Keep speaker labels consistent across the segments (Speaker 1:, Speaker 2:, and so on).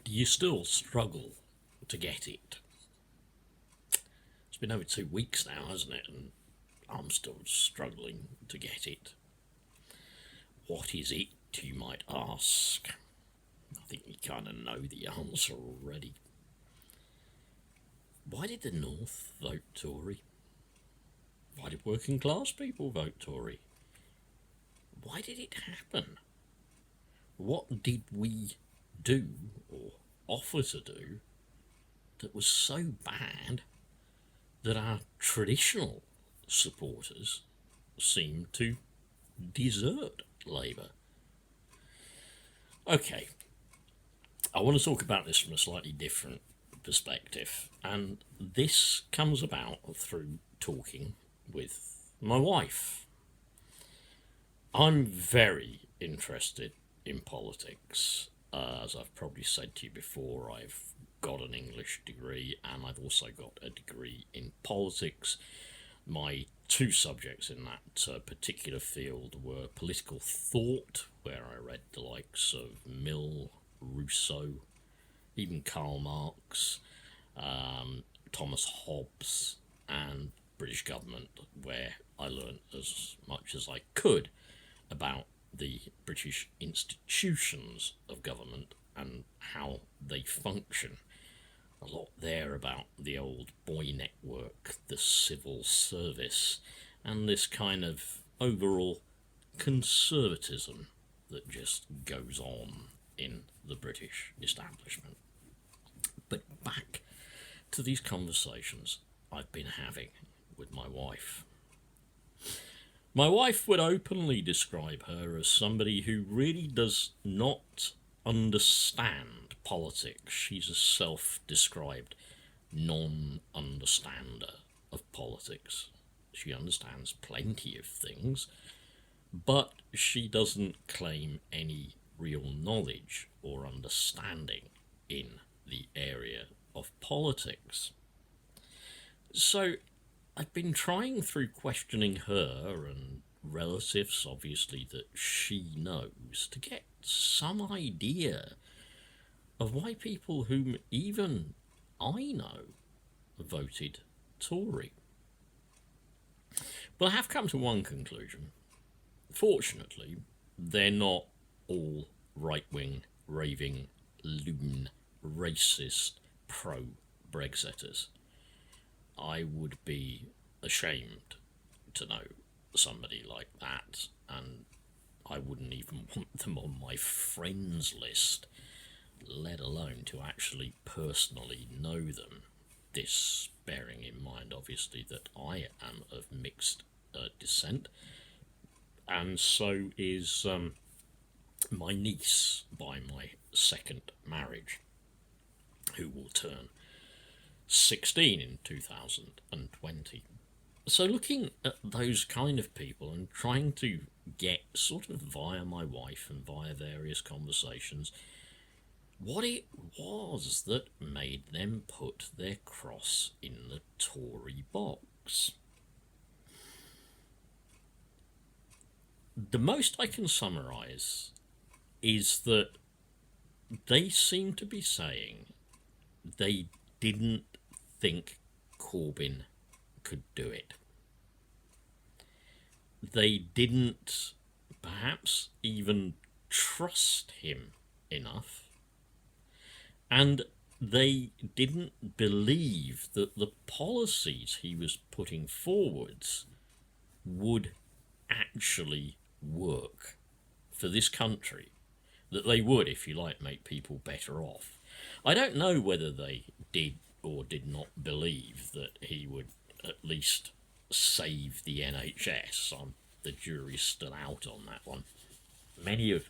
Speaker 1: you still struggle to get it. It's been over 2 weeks now, hasn't it? And I'm still struggling to get it. What is it, you might ask? I think you kind of know the answer already. Why did the North vote Tory? Why did working class people vote Tory? Why did it happen? What did we do or offer to do that was so bad that our traditional supporters seemed to desert Labour? Okay, I want to talk about this from a slightly different perspective, and this comes about through talking with my wife. I'm very interested in politics. As I've probably said to you before, I've got an English degree and I've also got a degree in politics. My two subjects in that particular field were political thought, where I read the likes of Mill, Rousseau, even Karl Marx, Thomas Hobbes, and British government, where I learned as much as I could about the British institutions of government and how they function. A lot there about the old boy network, the civil service, and this kind of overall conservatism that just goes on in the British establishment. But back to these conversations I've been having with my wife. My wife would openly describe her as somebody who really does not understand politics. She's a self-described non-understander of politics. She understands plenty of things, but she doesn't claim any real knowledge or understanding in the area of politics. So I've been trying through questioning her and relatives, obviously, that she knows, to get some idea of why people whom even I know voted Tory. Well, I have come to one conclusion. Fortunately, they're not all right-wing, raving, loon, racist, pro-Brexiters. I would be ashamed to know somebody like that, and I wouldn't even want them on my friends list, let alone to actually personally know them. This bearing in mind, obviously, that I am of mixed descent, and so is my niece by my second marriage, who will turn 16 in 2020. So looking at those kind of people and trying to get, sort of via my wife and via various conversations, what it was that made them put their cross in the Tory box. The most I can summarise is that they seem to be saying they didn't think Corbyn could do it. They didn't perhaps even trust him enough, and they didn't believe that the policies he was putting forwards would actually work for this country, that they would, if you like, make people better off. I don't know whether they did or did not believe that he would at least save the NHS. The jury's still out on that one. Many of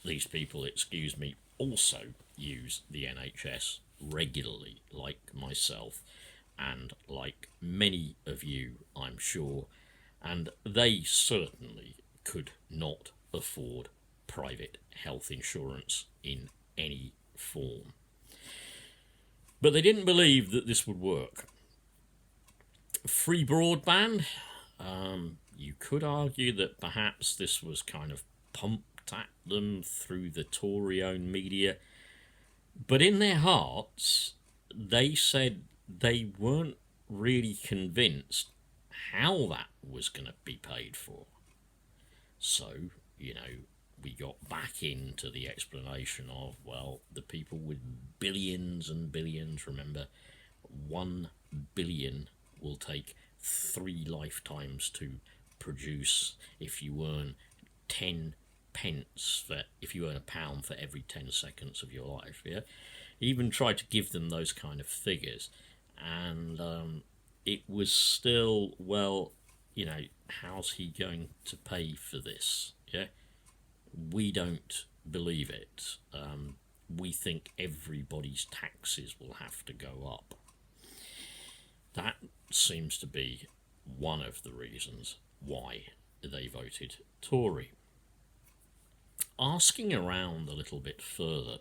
Speaker 1: these people, excuse me, also use the NHS regularly, like myself, and like many of you, I'm sure, and they certainly could not afford private health insurance in any form. But they didn't believe that this would work. Free broadband, you could argue that perhaps this was kind of pumped at them through the Tory-owned media. But in their hearts, they said they weren't really convinced how that was going to be paid for. So, we got back into the explanation of, well, the people with billions and billions, remember, 1 billion will take 3 lifetimes to produce if you earn 10 pence if you earn £1 for every 10 seconds of your life. Yeah, even tried to give them those kind of figures, and it was still, well, how's he going to pay for this? Yeah, we don't believe it. We think everybody's taxes will have to go up. That seems to be one of the reasons why they voted Tory. Asking around a little bit further,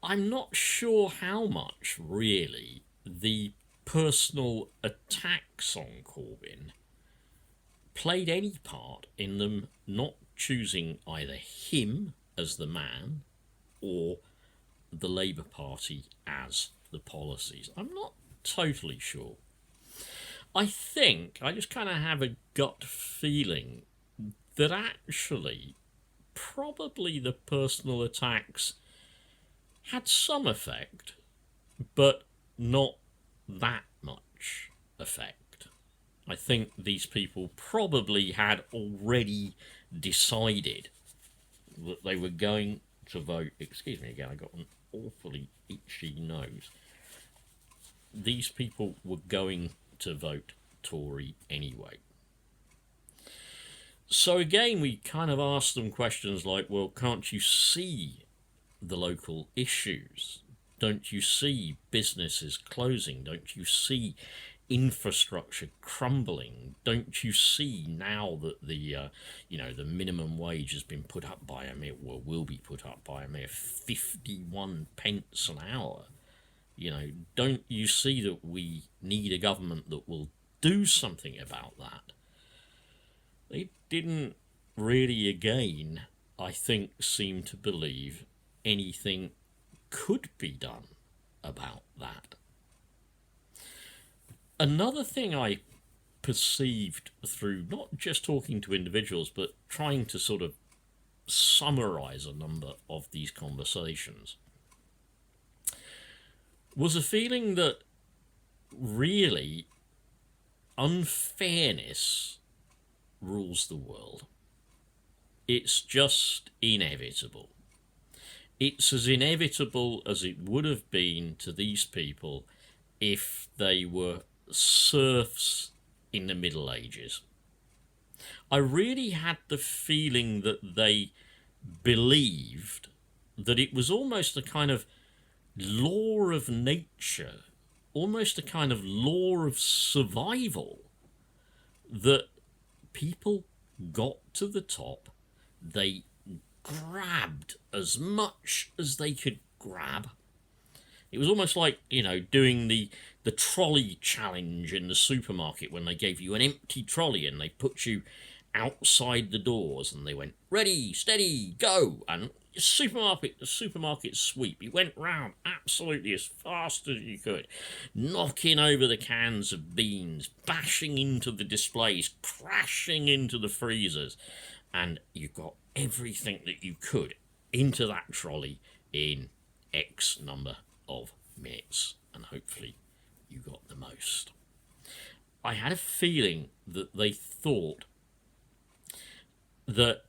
Speaker 1: I'm not sure how much really the personal attacks on Corbyn played any part in them not choosing either him as the man or the Labour Party as the policies. I'm not totally sure. I just kind of have a gut feeling that actually probably the personal attacks had some effect, but not that much effect. I think these people probably had already decided that they were going to vote. Excuse me again, I got an awfully itchy nose. These people were going to vote Tory anyway. So again, we kind of asked them questions like, well, can't you see the local issues? Don't you see businesses closing? Don't you see infrastructure crumbling? Don't you see now that the minimum wage has been put up by will be put up by a mere 51 pence an hour? Don't you see that we need a government that will do something about that? They didn't really, again, I think, seem to believe anything could be done about that. Another thing I perceived through not just talking to individuals, but trying to sort of summarize a number of these conversations, was a feeling that really unfairness rules the world. It's just inevitable. It's as inevitable as it would have been to these people if they were serfs in the Middle Ages. I really had the feeling that they believed that it was almost a kind of law of nature, almost a kind of law of survival, that people got to the top, they grabbed as much as they could grab. It was almost like, doing the trolley challenge in the supermarket when they gave you an empty trolley and they put you outside the doors and they went, ready, steady, go, and supermarket sweep. You went round absolutely as fast as you could, knocking over the cans of beans, bashing into the displays, crashing into the freezers, and you got everything that you could into that trolley in X number of minutes, and hopefully you got the most. I had a feeling that they thought that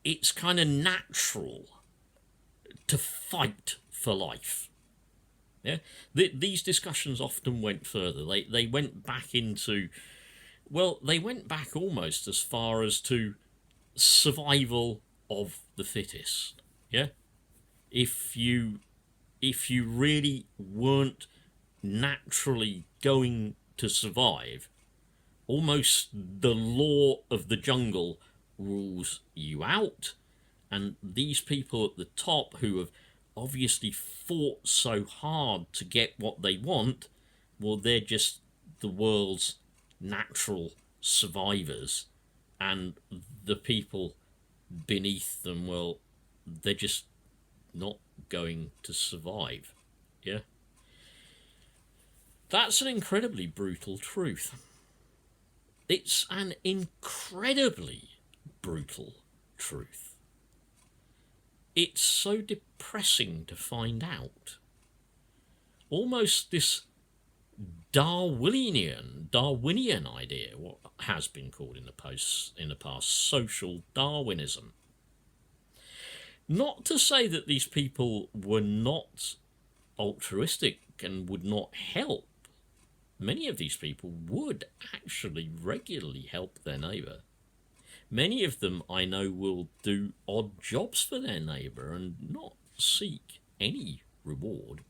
Speaker 1: it's kind of natural to fight for life. Yeah, these discussions often went further. They went back into, they went back almost as far as to survival of the fittest. Yeah, if you really weren't naturally going to survive, almost the law of the jungle rules you out, and these people at the top who have obviously fought so hard to get what they want, well, they're just the world's natural survivors, and the people beneath them, well, they're just not going to survive. Yeah? That's an incredibly brutal truth. It's an incredibly brutal truth. It's so depressing to find out. Almost this Darwinian idea, what has been called in the past social Darwinism. Not to say that these people were not altruistic and would not help. Many of these people would actually regularly help their neighbour. Many of them, I know, will do odd jobs for their neighbour and not seek any reward.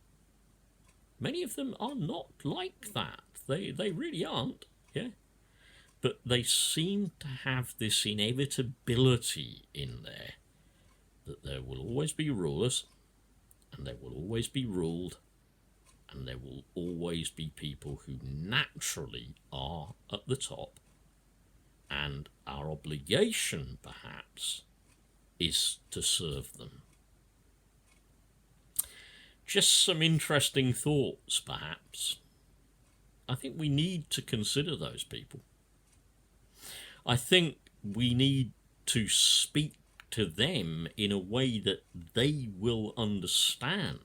Speaker 1: Many of them are not like that. They really aren't, yeah? But they seem to have this inevitability in there that there will always be rulers, and there will always be ruled, and there will always be people who naturally are at the top, and our obligation, perhaps, is to serve them. Just some interesting thoughts, perhaps. I think we need to consider those people. I think we need to speak to them in a way that they will understand.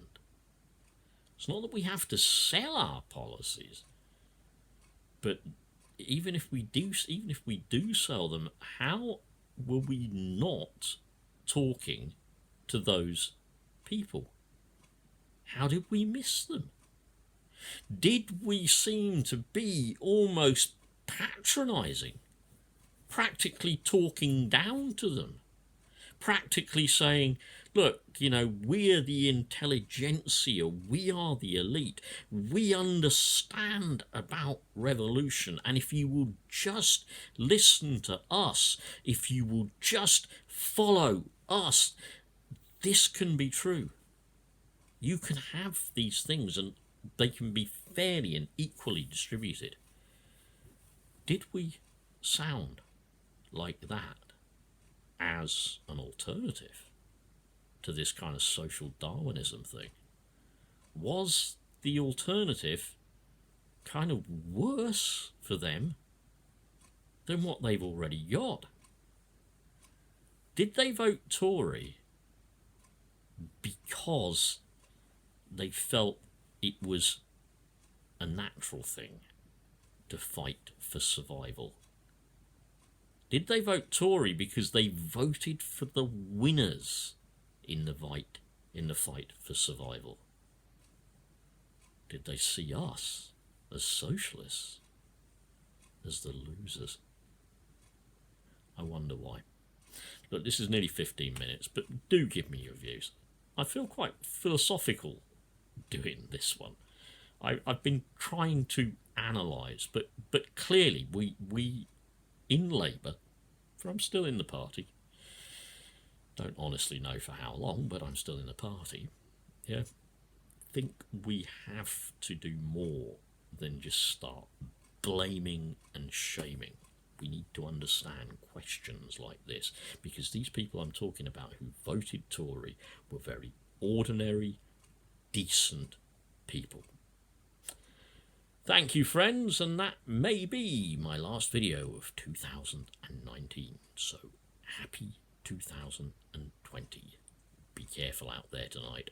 Speaker 1: It's not that we have to sell our policies, but even if we do sell them, how were we not talking to those people? How did we miss them? Did we seem to be almost patronising, practically talking down to them, practically saying, look, we're the intelligentsia, we are the elite, we understand about revolution, and if you will just listen to us, if you will just follow us, this can be true. You can have these things and they can be fairly and equally distributed. Did we sound like that as an alternative to this kind of social Darwinism thing? Was the alternative kind of worse for them than what they've already got? Did they vote Tory because they felt it was a natural thing to fight for survival? Did they vote Tory because they voted for the winners in the fight for survival? Did they see us as socialists as the losers? I wonder why. Look, this is nearly 15 minutes, but do give me your views. I feel quite philosophical doing this one. I've been trying to analyse, but clearly we in Labour, for I'm still in the party, don't honestly know for how long, but I'm still in the party, yeah, think we have to do more than just start blaming and shaming. We need to understand questions like this, because these people I'm talking about who voted Tory were very ordinary, decent people. Thank you, friends, and that may be my last video of 2019. So, happy 2020. Be careful out there tonight.